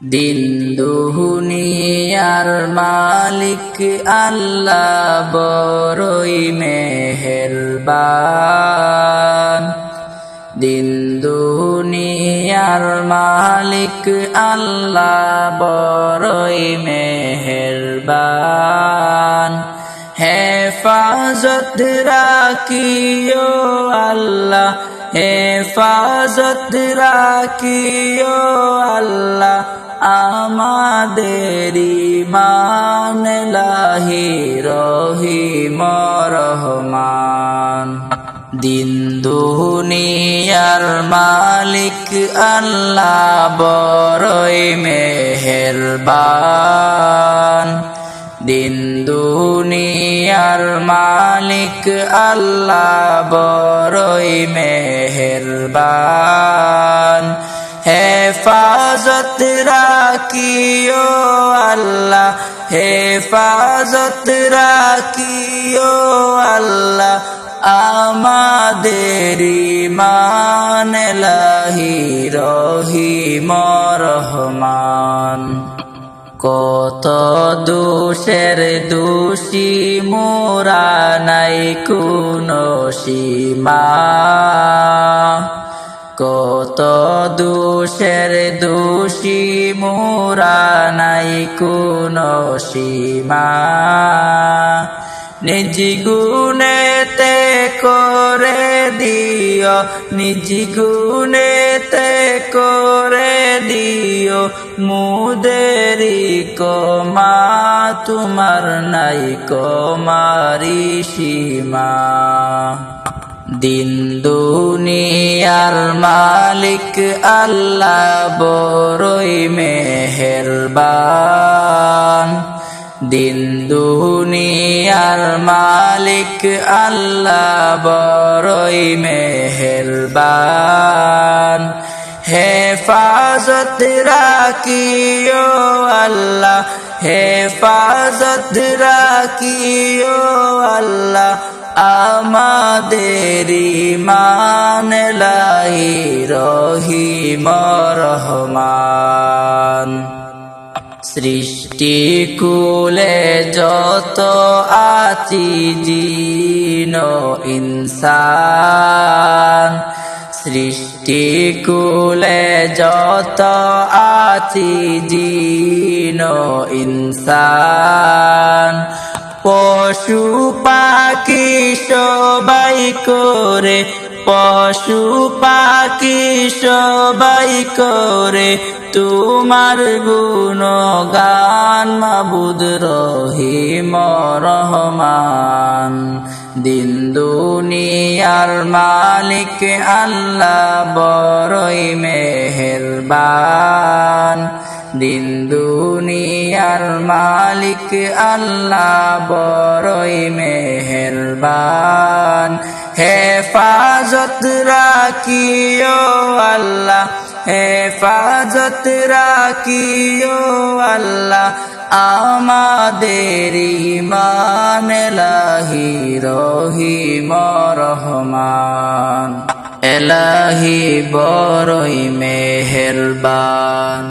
দিন দুনিয়ার মালিক আল্লাহ বড়ই মেহেরবান। দিন দুনিয়ার মালিক আল্লাহ বড়ই মেহেরবান। হেফাজত রাখিও আল্লাহ, হেফাজত রাখিও আল্লাহ আমাদের ঈমান লাহি রহিম রহমান। দিন দুনিয়ার মালিক আল্লাহ বড়ই মেহেরবান। দিন দুনিয়ার মালিক আল্লাহ বড়ই মেহেরবান। হেফাজত রাখিও আল্লাহ, হেফাজত রাখিও আল্লাহ আমাদের ঈমান লাহি রহিম রহমান। কত দোষের দোষী মোরা নাই কোনো সীমা, কত দোষের দোষী মোরা নাই কোনো সীমা। নিজ গুণেতে করে দিও, নিজ গুণেতে করে দিও মুদেরি কমা, তোমার নাই কমারি সীমা। দিন দুনিয়ার মালিক আল্লাহ বড়ই মেহেরবান। দিন দুনিয়ার মালিক আল্লাহ বড়ই মেহেরবান। হেফাজত রাখিও আল্লাহ, হেফাজত রাখিও আল্লাহ আমাদের ঈমান লাহি রহিম রহমান। সৃষ্টি কুলে যত আছি জিন ইনসান, সৃষ্টি কুলে যত আছি জিন ইনসান। পশু পাখি সবাই করে, পশু পাখি সবাই করে তোমার গুণগান মাবুদ রহিম রহমান। দিন দুনিয়ার মালিক আল্লাহ বড়ই মেহেরবান। দিন দুনিয়ার মালিক আল্লাহ বড়ই মেহেরবান। হেফাজত রাখিও আল্লাহ, হেফাজত রাখিও আল্লাহ আমাদের ঈমান লাহি রহিম রহমান। এলাহি বড়ই মেহেরবান।